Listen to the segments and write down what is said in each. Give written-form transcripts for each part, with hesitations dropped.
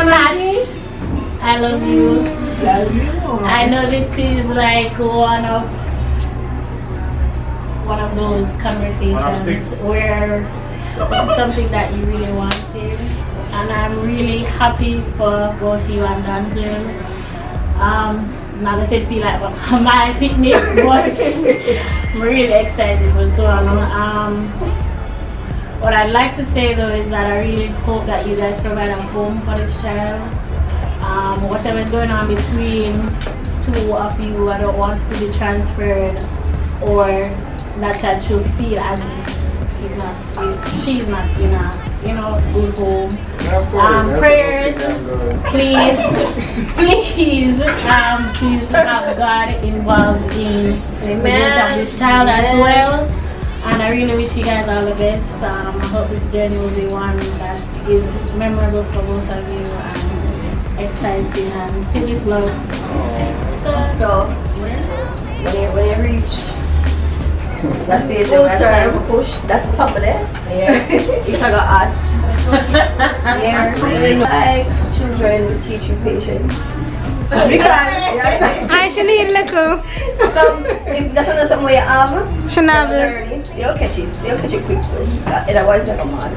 I love you. I know this is like one of those conversations where this is something that you really wanted, and I'm really happy for both you and Danzel. I'm not gonna say feel like my picnic, but I'm really excited for it. What I'd like to say though is that I really hope that you guys provide a home for this child. Whatever is going on between two of you, I don't want it to be transferred, or that child should feel as if she's not in a good home. Prayers, please have God involved in the birth of this child as well. And I really wish you guys all the best. I hope this journey will be one that is memorable for both of you and exciting and filled with love. So when you reach that stage of time to push, that's the top of it. Yeah. It's like a art. Yeah. Like children teach you patience. So because I should need little. so if that's not something you have, you'll catch it quick. So otherwise never mind.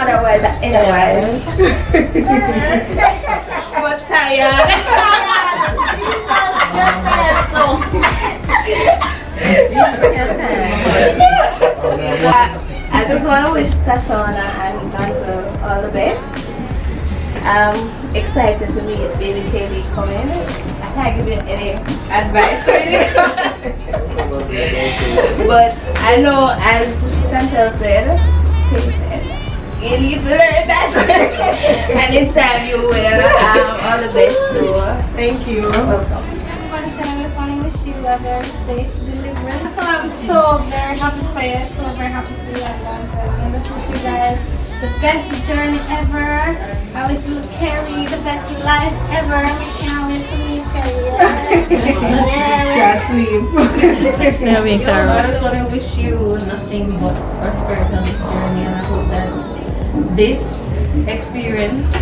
Otherwise. But tired. I just want to wish Tashana and Dancer all the best. I'm excited to meet baby Kailee coming. I can't give you any advice or anything. But I know, as Chantel said, you need to learn that. And in time you will. All the best. Thank you. Welcome. Wish you a very safe deliverance. So I'm so very happy for you. So very happy for you and I wish you guys the best journey ever. I wish you carry the best life ever. I can't wait to meet Kailee. I just want to wish you nothing but prosperity on this journey, and I hope that this experience,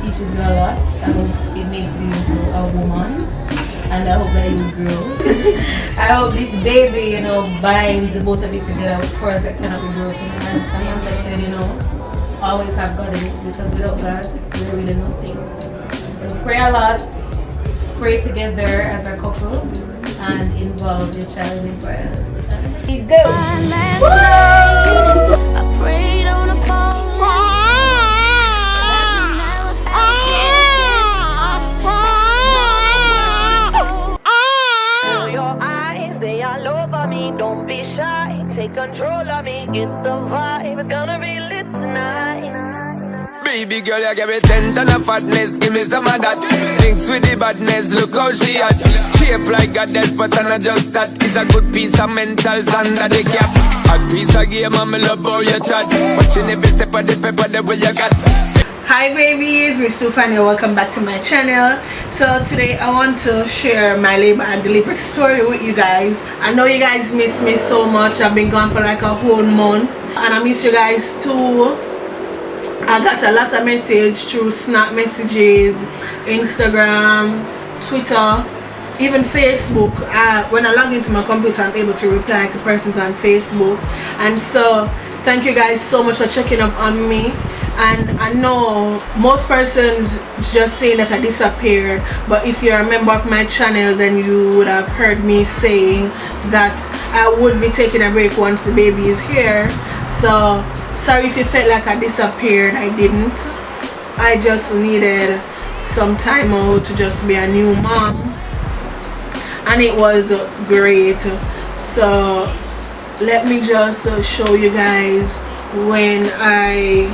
teaches you a lot. I hope it makes you into a woman. And I hope that you grow. I hope this baby, binds both of you together with cords that cannot be broken. And Sam said, always have God in it, because without God, we're really nothing. So pray a lot, pray together as a couple, and involve your child in prayers. Go! I prayed on the phone. Don't be shy, take control of me, get the vibe, it's gonna be lit tonight. Baby girl, you give me 10 ton of fatness, give me some of that. Thinks with the badness, look how she at. Shape like a death, but I'm not just that. It's a good piece of mentals under the cap. A piece of game, I'm love how you chat. Watching every step of the paper, the way you got. Hi babies, Mstoofine, welcome back to my channel. So today I want to share my labor and delivery story with you guys. I know you guys miss me so much. I've been gone for like a whole month and I miss you guys too. I got a lot of message through Snap messages, Instagram, Twitter, even Facebook. When I log into my computer, I'm able to reply to persons on Facebook. And so thank you guys so much for checking up on me. And I know most persons just saying that I disappeared, but if you're a member of my channel, then you would have heard me saying that I would be taking a break once the baby is here. So sorry if you felt like I disappeared. I didn't. I just needed some time out to just be a new mom, and it was great. So let me just show you guys when I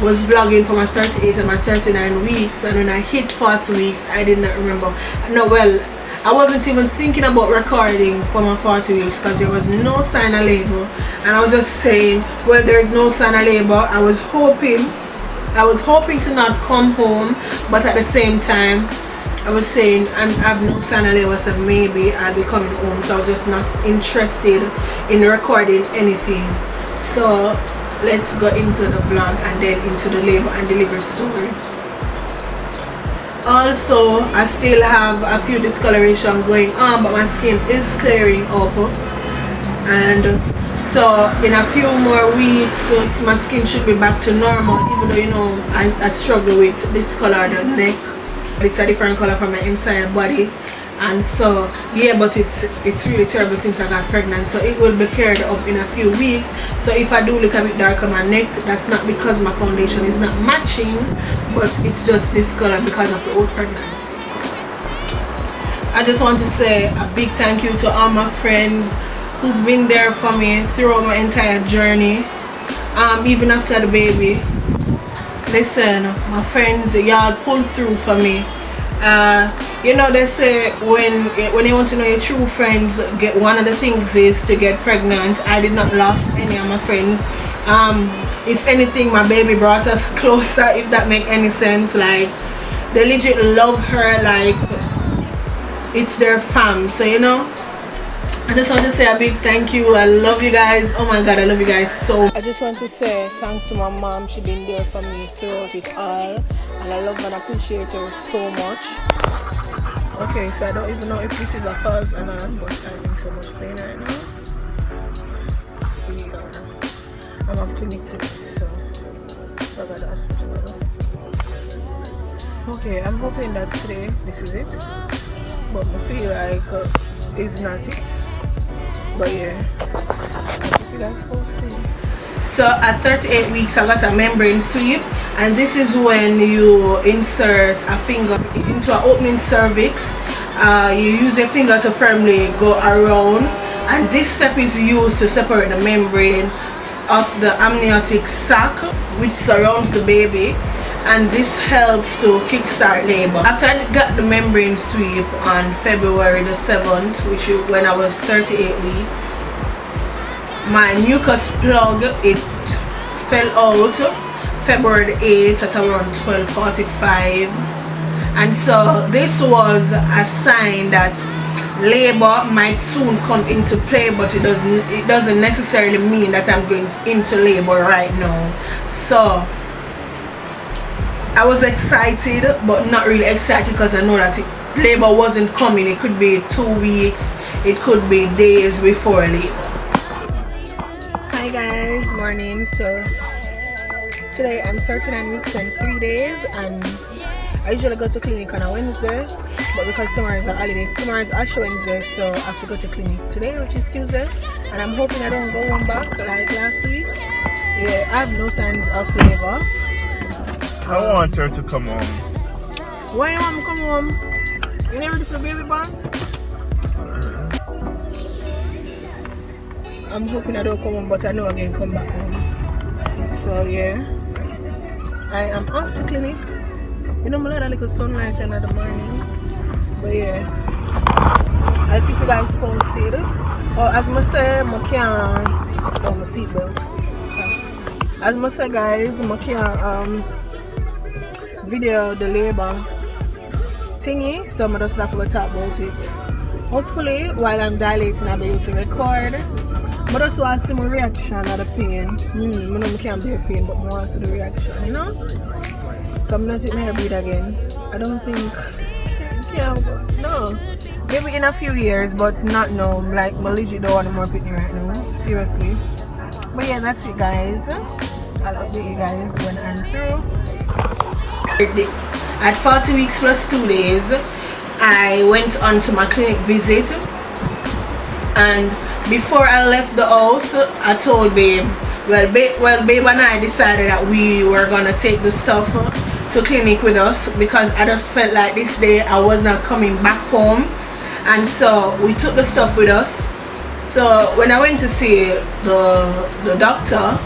was vlogging for my 38 and my 39 weeks, and when I hit 40 weeks I did not remember. No, well, I wasn't even thinking about recording for my 40 weeks because there was no sign of labor, and I was just saying, well, there's no sign of labor. I was hoping to not come home, but at the same time I was saying, and I have no sign of labor, so maybe I'll be coming home. So I was just not interested in recording anything. So let's go into the vlog and then into the labor and delivery story. Also, I still have a few discoloration going on, but my skin is clearing up, and so in a few more weeks my skin should be back to normal, even though, you know, I struggle with this color, the neck. It's a different color from my entire body, and so yeah, but it's really terrible since I got pregnant, so it will be cleared up in a few weeks. So if I do look a bit dark on my neck, that's not because my foundation is not matching, but it's just this color because of the old pregnancy. I just want to say a big thank you to all my friends who's been there for me throughout my entire journey, even after the baby. Listen, my friends, y'all pulled through for me. You know, they say when you want to know your true friends, one of the things is to get pregnant. I did not lose any of my friends. If anything, my baby brought us closer, if that make any sense. Like, they legit love her like it's their fam. So, you know, I just want to say a big thank you. I love you guys. Oh my god, I love you guys so much. I just want to say thanks to my mom. She's been there for me throughout it all, and I love and appreciate her so much. Okay, so I don't even know if this is a false alarm, but I'm in so much pain right now. I'm off clinic today, so I got the hospital. Okay, I'm hoping that today this is it, but I feel like it's not it. But yeah, so at 38 weeks I got a membrane sweep, and this is when you insert a finger into an opening cervix. You use your finger to firmly go around, and this step is used to separate the membrane of the amniotic sac which surrounds the baby, and this helps to kickstart labor. After I got the membrane sweep on February the 7th, which is when I was 38 weeks, my mucus plug, it fell out February the 8th at around 12:45, and so this was a sign that labor might soon come into play, but it doesn't necessarily mean that I'm going into labor right now. So I was excited, but not really excited, because I know that labor wasn't coming. It could be 2 weeks, it could be days before labor. Hi guys, morning. So today I'm 39 weeks and 3 days, and I usually go to clinic on a Wednesday, but because tomorrow is a holiday, tomorrow is Ash Wednesday, so I have to go to clinic today, which is Tuesday, and I'm hoping I don't go one back like last week. Yeah, I have no signs of labor. I want her to come home. Why you want me to come home? You never ready for the baby born? I'm hoping I don't come home, but I know I'm going to come back home. So yeah, I am off to clinic. You know, I like a little sunlight in the morning. But yeah, I'll keep you guys posted. Oh, as I say, I can't. Oh, my seatbelt. As I say, guys, I can't video the labor thingy, so I just have to talk about it. Hopefully, while I'm dilating, I'll be able to record. But I just want to see my reaction of the pain. I know I can't bear pain, but I want to see the reaction, you know? So I'm not taking my hair bleed again. I don't think, no. Maybe in a few years, but not now. Like, my legit don't want more pitney right now. Seriously. But yeah, that's it, guys. I'll update you guys when I'm through. At 40 weeks plus 2 days, I went on to my clinic visit, and before I left the house, I told babe, well babe and I decided that we were gonna take the stuff to clinic with us, because I just felt like this day I was not coming back home, and so we took the stuff with us. So when I went to see the doctor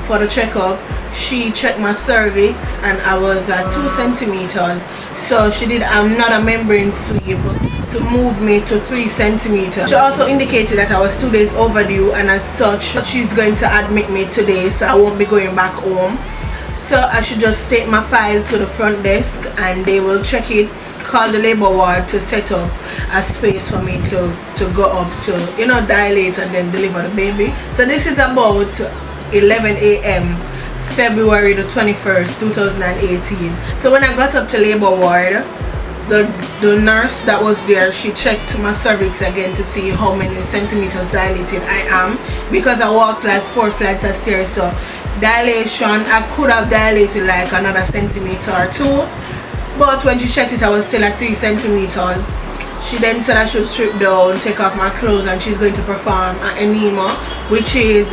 for the checkup, she checked my cervix and I was at 2 centimeters. So she did another membrane sweep to move me to 3 centimeters. She also indicated that I was 2 days overdue, and as such, she's going to admit me today, so I won't be going back home. So I should just take my file to the front desk and they will check it, call the labor ward to set up a space for me to go up to, you know, dilate and then deliver the baby. So this is about 11 a.m. February the 21st, 2018. So when I got up to labor ward, the nurse that was there, she checked my cervix again to see how many centimeters dilated I am, because I walked like 4 flights of stairs. So dilation, I could have dilated like another centimeter or 2, but when she checked it, I was still at 3 centimeters. She then said I should strip down, take off my clothes, and she's going to perform an enema, which is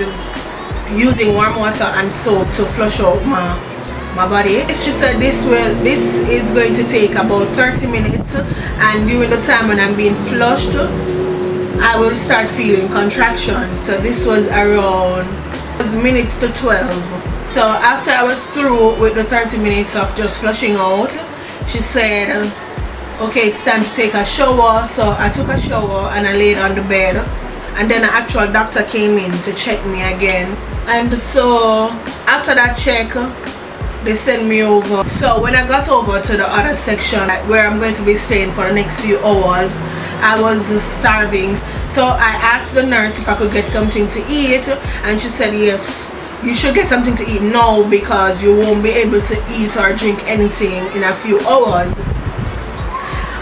using warm water and soap to flush out my body. She said this is going to take about 30 minutes, and during the time when I'm being flushed, I will start feeling contractions. So this was around minutes to 12. So after I was through with the 30 minutes of just flushing out, she said, okay, it's time to take a shower. So I took a shower and I laid on the bed, and then an actual doctor came in to check me again. And so after that check, they sent me over. So when I got over to the other section where I'm going to be staying for the next few hours, I was starving. So I asked the nurse if I could get something to eat, and she said yes, you should get something to eat now because you won't be able to eat or drink anything in a few hours.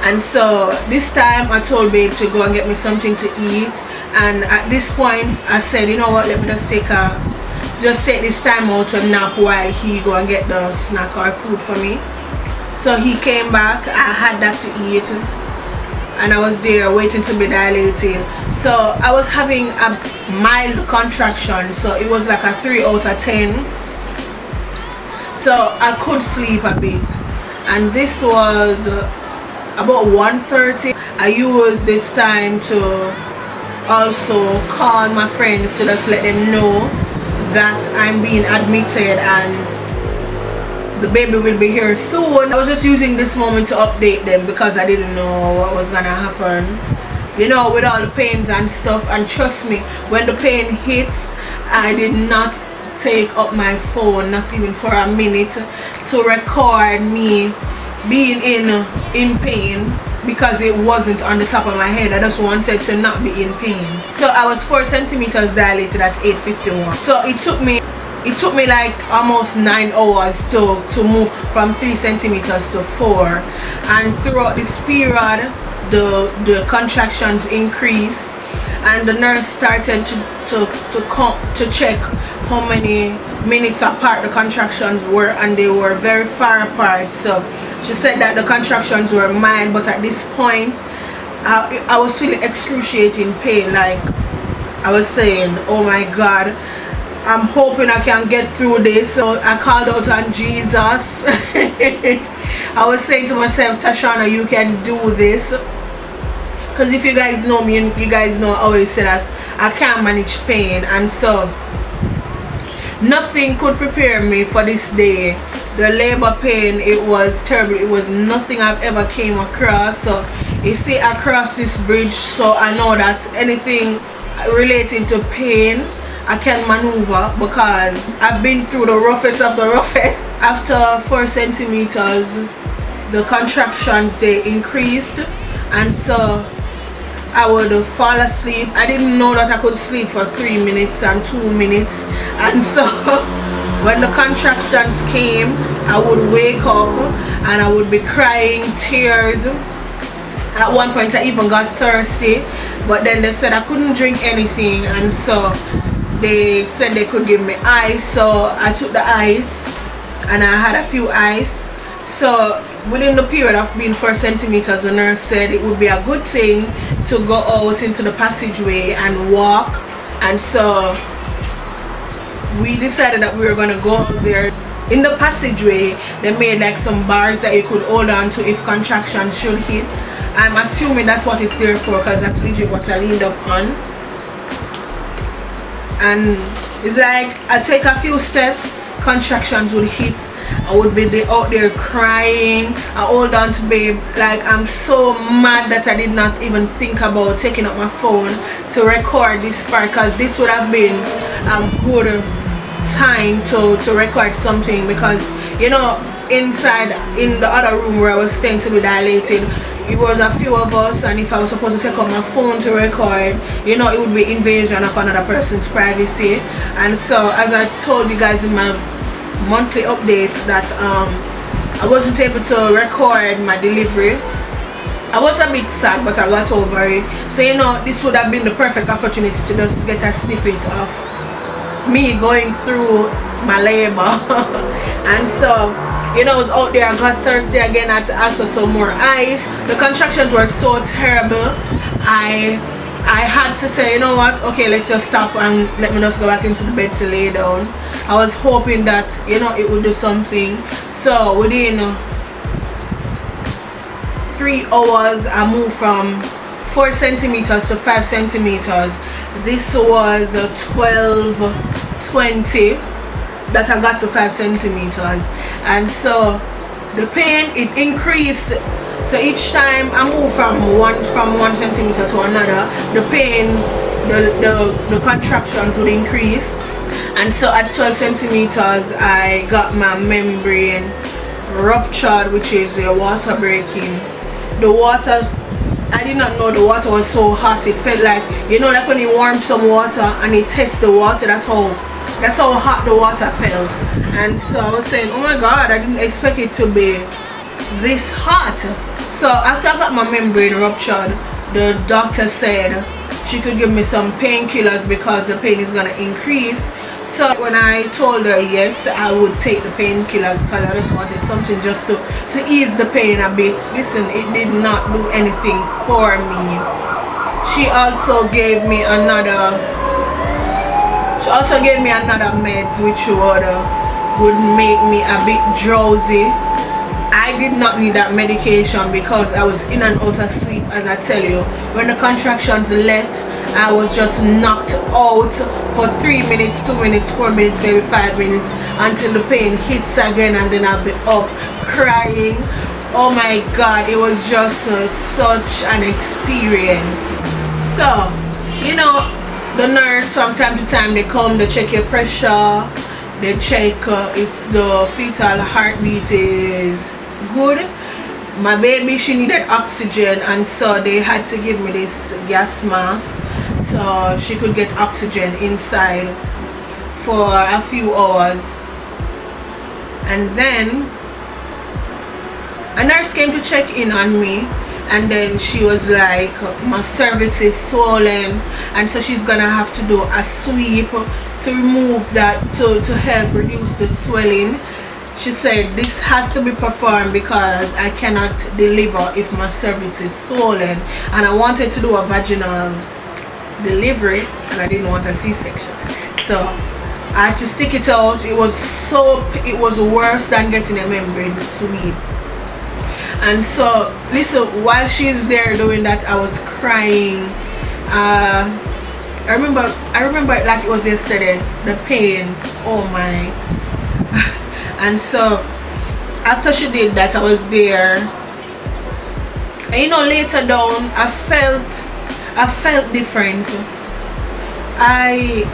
And so this time I told babe to go and get me something to eat, and at this point I said, you know what, let me just take this time out to nap while he go and get the snack or food for me. So he came back, I had that to eat, and I was there waiting to be dilated. So I was having a mild contraction, so it was like a 3 out of 10. So I could sleep a bit, and this was about 1:30. I used this time to also call my friends to just let them know that I'm being admitted and the baby will be here soon. I was just using this moment to update them because I didn't know what was gonna happen, you know, with all the pains and stuff. And trust me, when the pain hits, I did not take up my phone, not even for a minute, to record me being in pain, because it wasn't on the top of my head. I just wanted to not be in pain. So I was 4 centimeters dilated at 8:51. So it took me like almost 9 hours to move from 3 centimeters to 4. And throughout this period, the contractions increased, and the nurse started to check how many minutes apart the contractions were, and they were very far apart. So she said that the contractions were mild, but at this point I was feeling excruciating pain. Like I was saying, oh my God, I'm hoping I can get through this. So I called out on Jesus. I was saying to myself, Tashana, you can do this. Because if you guys know me, you guys know I always say that I can't manage pain. And so nothing could prepare me for this day. The labor pain, it was terrible. It was nothing I've ever came across. So you see, I crossed this bridge, so I know that anything relating to pain I can maneuver, because I've been through the roughest of the roughest. After 4 centimeters, the contractions, they increased, and so I would fall asleep. I didn't know that I could sleep for 3 minutes and 2 minutes, and so when the contractions came, I would wake up and I would be crying tears. At one point I even got thirsty, but then they said I couldn't drink anything, and so they said they could give me ice. So I took the ice and I had a few ice. So within the period of being 4 centimeters, the nurse said it would be a good thing to go out into the passageway and walk. And so we decided that we were going to go out there. In the passageway, they made like some bars that you could hold on to if contractions should hit. I'm assuming that's what it's there for, because that's legit what I leaned up on. And it's like I take a few steps, contractions would hit. I would be out there crying. I hold on to babe. Like, I'm so mad that I did not even think about taking up my phone to record this part, because this would have been a good time to record something. Because, you know, inside in the other room where I was staying to be dilated, it was a few of us, and if I was supposed to take out my phone to record, you know, it would be invasion of another person's privacy. And so, as I told you guys in my monthly updates, that I wasn't able to record my delivery. I was a bit sad, but I got over it. So, you know, this would have been the perfect opportunity to just get a snippet of me going through my labor. And so, you know, I was out there. I got thirsty again. I had to ask for some more ice. The contractions were so terrible. I had to say, you know what, okay, let's just stop and let me just go back into the bed to lay down. I was hoping that, you know, it would do something. So within 3 hours, I moved from 4 centimeters to 5 centimeters. This was 12:20 that I got to 5 centimeters. And so the pain, it increased. So each time I moved from one centimeter to another, the pain, the contractions would increase. And so at 12 centimeters, I got my membrane ruptured, which is a water breaking. The water, I did not know the water was so hot. It felt like, you know, like when you warm some water and you test the water, that's how hot the water felt. And so I was saying, oh my God, I didn't expect it to be this hot. So after I got my membrane ruptured, the doctor said she could give me some painkillers because the pain is gonna increase. So when I told her yes, I would take the painkillers because I just wanted something just to ease the pain a bit. Listen, it did not do anything for me. She also gave me another meds which would make me a bit drowsy. I did not need that medication because I was in and out of sleep, as I tell you. When the contractions left, I was just knocked out for 3 minutes, 2 minutes, 4 minutes, maybe 5 minutes, until the pain hits again, and then I'll be up crying. Oh my God, it was just such an experience. So, you know, the nurse from time to time, they come, they check your pressure, they check if the fetal heartbeat is good. My baby, she needed oxygen, and so they had to give me this gas mask so she could get oxygen inside for a few hours. And then a nurse came to check in on me, and then she was like, my cervix is swollen, and so she's gonna have to do a sweep to remove that, to help reduce the swelling. She said this has to be performed because I cannot deliver if my cervix is swollen, and I wanted to do a vaginal delivery and I didn't want a C-section, so I had to stick it out. It was worse than getting a membrane sweep. And so listen, while she's there doing that, I was crying. I remember it like it was yesterday, the pain, oh my. And so after she did that, I was there, and you know, later down I felt different. I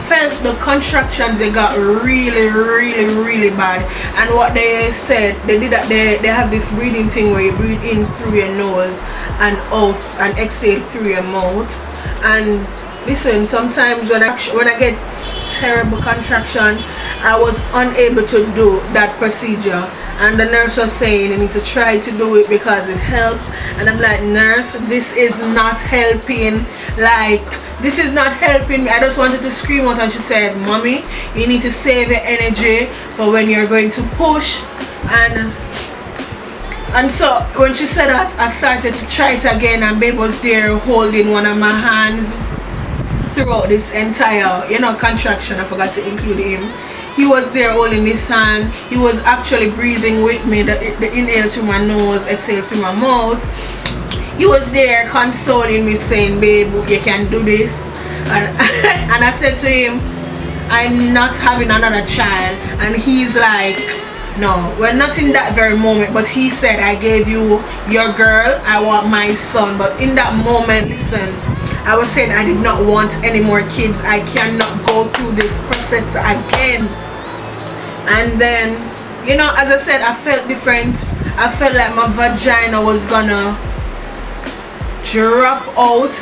felt the contractions, they got really bad. And what they said, they have this breathing thing where you breathe in through your nose and out and exhale through your mouth. And listen, sometimes when I get terrible contractions, I was unable to do that procedure, and the nurse was saying you need to try to do it because it helps. And I'm like, nurse, this is not helping. Like, this is not helping me. I just wanted to scream out, and she said, mommy, you need to save your energy for when you're going to push. And so when she said that, I started to try it again, and babe was there holding one of my hands throughout this entire, you know, contraction. I forgot to include him. He was there holding this hand. He was actually breathing with me, the inhale through my nose, exhale through my mouth. He was there consoling me, saying, babe, you can do this. And I said to him, I'm not having another child. And he's like, no, we're not in that very moment. But he said, I gave you your girl, I want my son. But in that moment, listen, I was saying I did not want any more kids. I cannot go through this process again. And then, you know, as I said, I felt different. I felt like my vagina was gonna drop out,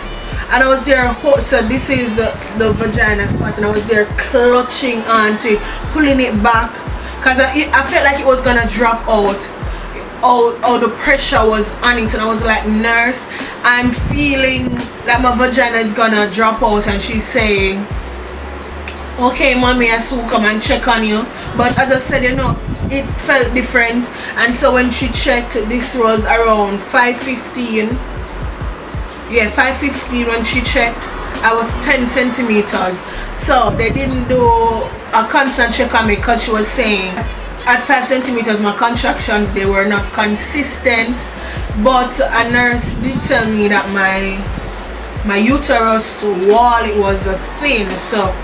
and I was there. So this is the vagina spot, and I was there clutching onto it, pulling it back, because I felt like it was gonna drop out. All the pressure was on it, and I was like, nurse, I'm feeling like my vagina is gonna drop out. And she's saying, okay mommy, I will come and check on you. But as I said, you know, it felt different. And so when she checked, this was around 5:15. Yeah, 5:15 when she checked. I was 10 centimeters. So they didn't do a constant check on me, because she was saying at 5 centimeters my contractions, they were not consistent. But a nurse did tell me that my uterus wall, it was thin, so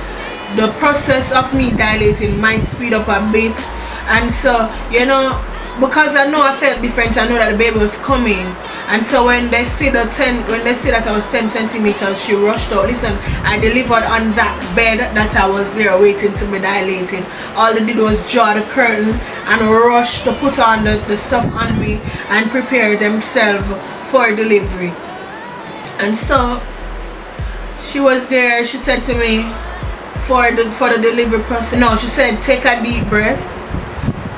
the process of me dilating might speed up a bit. And so, you know, because I know I felt different, I know that the baby was coming. And so when they see that I was 10 centimeters, she rushed out. Listen, I delivered on that bed that I was there waiting to be dilated. All they did was draw the curtain and rush to put on the stuff on me and prepare themselves for delivery. And so she was there. She said to me, for the delivery process, no, she said, take a deep breath,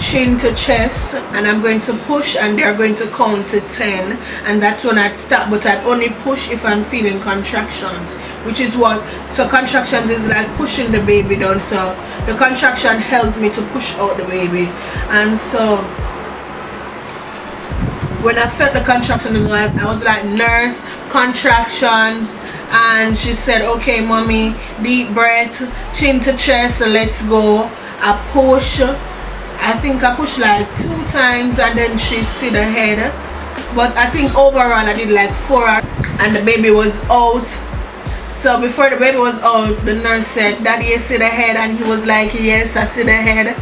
chin to chest, and I'm going to push, and they're going to count to 10, and that's when I'd stop. But I'd only push if I'm feeling contractions, which is what, so contractions is like pushing the baby down. So the contraction helped me to push out the baby. And so when I felt the contractions, I was like, nurse, contractions. And she said, okay mommy, deep breath, chin to chest, let's go. I push, I think I pushed like 2 times, and then she see the head. But I think overall I did like 4, and the baby was out. So before the baby was out, the nurse said, daddy, you see the head? And he was like, yes, I see the head.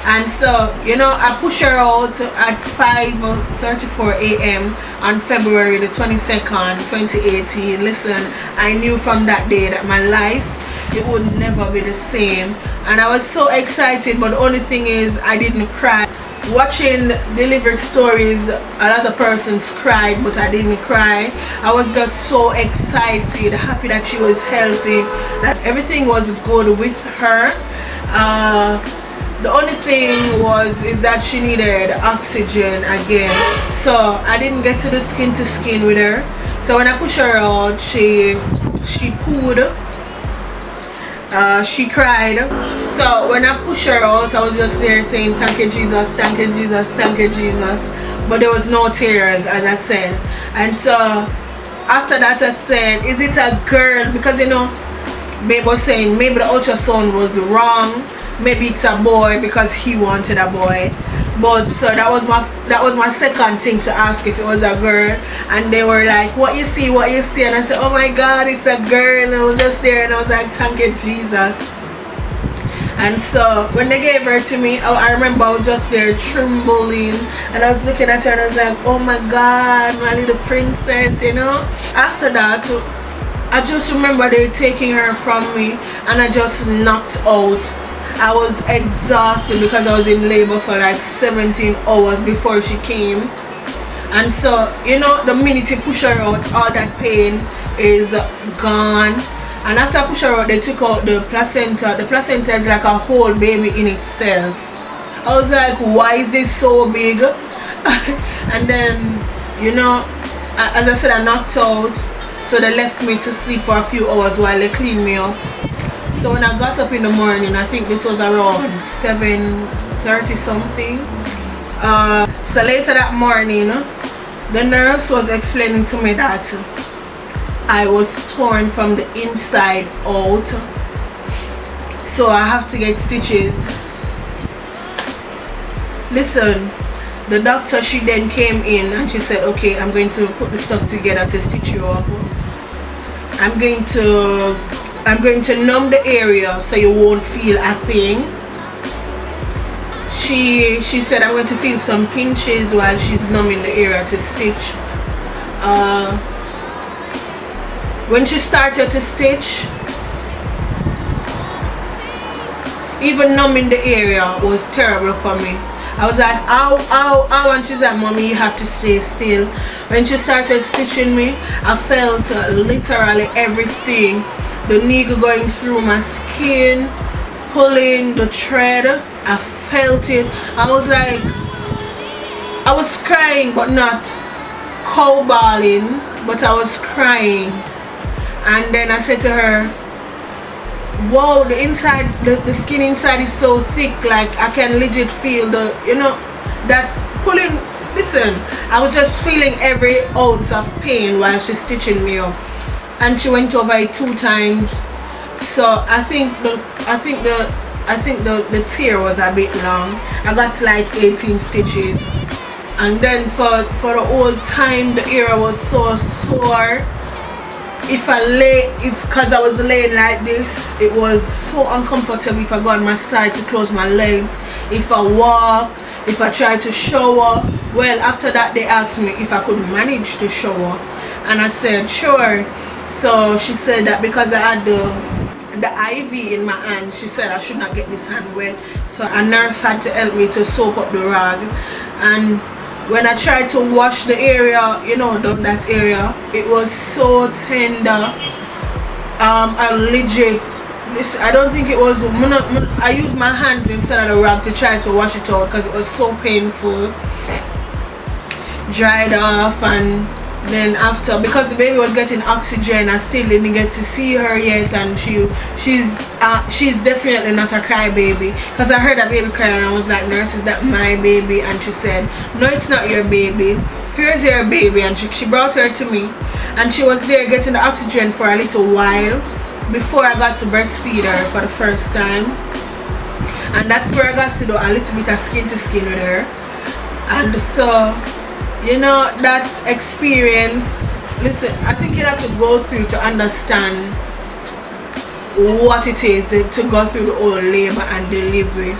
And so, you know, I pushed her out at 5:34 a.m. on February the 22nd, 2018. Listen, I knew from that day that my life, it would never be the same. And I was so excited, but the only thing is I didn't cry. Watching delivery stories, a lot of persons cried, but I didn't cry. I was just so excited, happy that she was healthy, that everything was good with her. The only thing is that she needed oxygen again, so I didn't get to the skin to skin with her. So when I pushed her out, she pooed. She cried. So when I pushed her out, I was just there saying, thank you Jesus, thank you Jesus, thank you Jesus. But there was no tears, as I said. And so after that I said, is it a girl? Because, you know, babe was saying maybe the ultrasound was wrong, maybe it's a boy because he wanted a boy. But so that was my second thing to ask, if it was a girl. And they were like, what you see, what you see? And I said, oh my God, it's a girl. And I was just there, and I was like, thank you Jesus. And so when they gave her to me, I remember I was just there trembling, and I was looking at her and I was like, oh my God, my little princess, you know. After that, I just remember they were taking her from me, and I just knocked out. I was exhausted because I was in labor for like 17 hours before she came. And so, you know, the minute you push her out, all that pain is gone. And after I push her out, they took out the placenta. The placenta is like a whole baby in itself. I was like, why is this so big? And then, you know, as I said, I knocked out. So they left me to sleep for a few hours while they cleaned me up. So when I got up in the morning, I think this was around 7:30 something. So later that morning, the nurse was explaining to me that I was torn from the inside out. So I have to get stitches. Listen, the doctor, she then came in and she said, okay, I'm going to put the stuff together to stitch you up. I'm going to numb the area so you won't feel a thing. She said I'm going to feel some pinches while she's numbing the area to stitch. When she started to stitch, even numbing the area was terrible for me. I was like, ow, ow, ow, and she's like, mommy, you have to stay still. When she started stitching me, I felt literally everything. The needle going through my skin, pulling the thread. I felt it. I was like, I was crying, but not cowballing, but I was crying. And then I said to her, whoa, the inside, the skin inside is so thick, like I can legit feel the, you know, that pulling. Listen, I was just feeling every ounce of pain while she's stitching me up. And she went over it 2 times. So I think the tear was a bit long. I got like 18 stitches. And then for the whole time the area was so sore. Because I was laying like this, it was so uncomfortable if I go on my side to close my legs, if I walk, if I try to shower. Well, after that they asked me if I could manage to shower, and I said sure. So she said that because I had the IV in my hand, she said I should not get this hand wet. So a nurse had to help me to soak up the rag. And when I tried to wash the area, you know, that area, it was so tender. I legit, I don't think it was, I used my hands instead of the rag to try to wash it out because it was so painful. Dried off, and then after, because the baby was getting oxygen, I still didn't get to see her yet. And she's definitely not a crybaby, because I heard that baby cry and I was like, nurse, is that my baby? And she said, no, it's not your baby, here's your baby. And she brought her to me, and she was there getting the oxygen for a little while before I got to breastfeed her for the first time. And that's where I got to do a little bit of skin to skin with her. And so, you know, that experience, listen, I think you have to go through to understand what it is to go through the whole labor and delivery.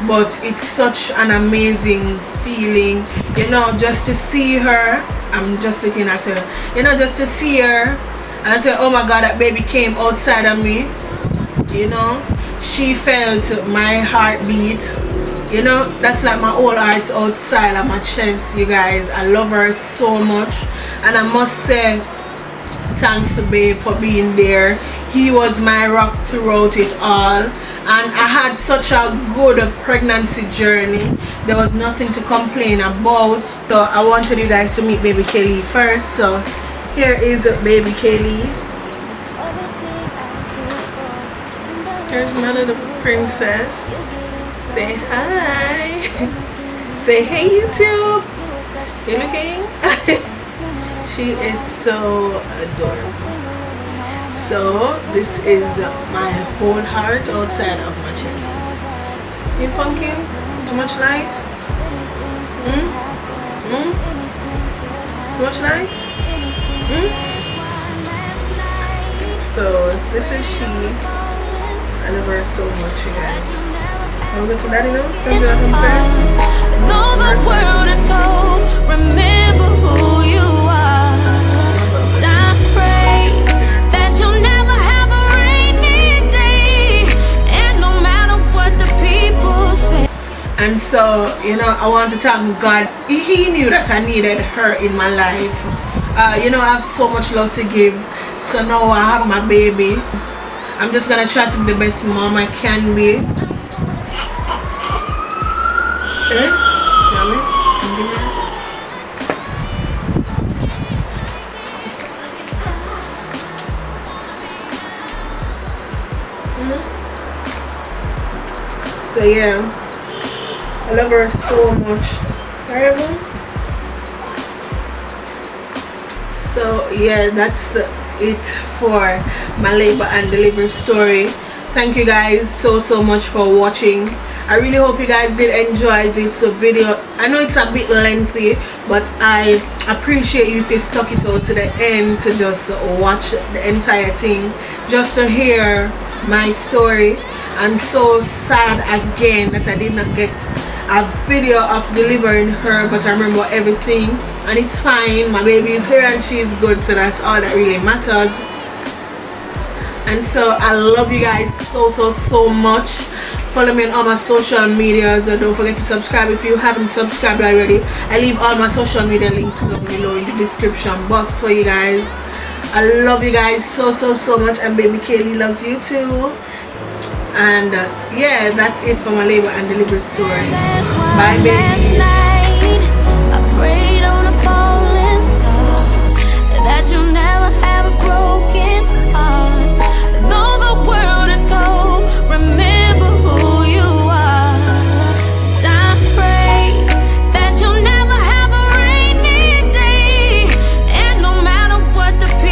But it's such an amazing feeling, you know, just to see her. I'm just looking at her, you know, just to see her and say, oh my God, that baby came outside of me. You know, she felt my heartbeat. You know, that's like my whole heart outside of my chest, you guys. I love her so much. And I must say, thanks to Babe for being there. He was my rock throughout it all. And I had such a good pregnancy journey. There was nothing to complain about. So I wanted you guys to meet baby Kailee first. So here is baby Kailee. Here's Mother the princess. Say hi. Say hey YouTube. You looking? She is so adorable. So this is my whole heart outside of my chest. You pumpkin? Too much light? Too much light? So this is she. I love her so much, you guys. I'll go to daddy now. Though the world is cold, remember who you are. I pray that you'll never have a rainy day, and no matter what the people say. And so, you know, I want to thank God. He knew that I needed her in my life. You know, I have so much love to give. So now I have my baby. I'm just gonna try to be the best mom I can be. Okay, yummy. So yeah, I love her so much. Alright, everyone. So yeah, that's it for my labor and delivery story. Thank you guys so much for watching. I really hope you guys did enjoy this video. I know it's a bit lengthy, but I appreciate you if you stuck it out to the end to just watch the entire thing, just to hear my story. I'm so sad again that I did not get a video of delivering her, but I remember everything and it's fine. My baby is here and she's good, so that's all that really matters. And so I love you guys so much. Follow me on all my social medias, and don't forget to subscribe if you haven't subscribed already. I leave all my social media links down below in the description box for you guys. I love you guys so much, and baby Kailee loves you too. And yeah, that's it for my labor and delivery stories. Bye baby.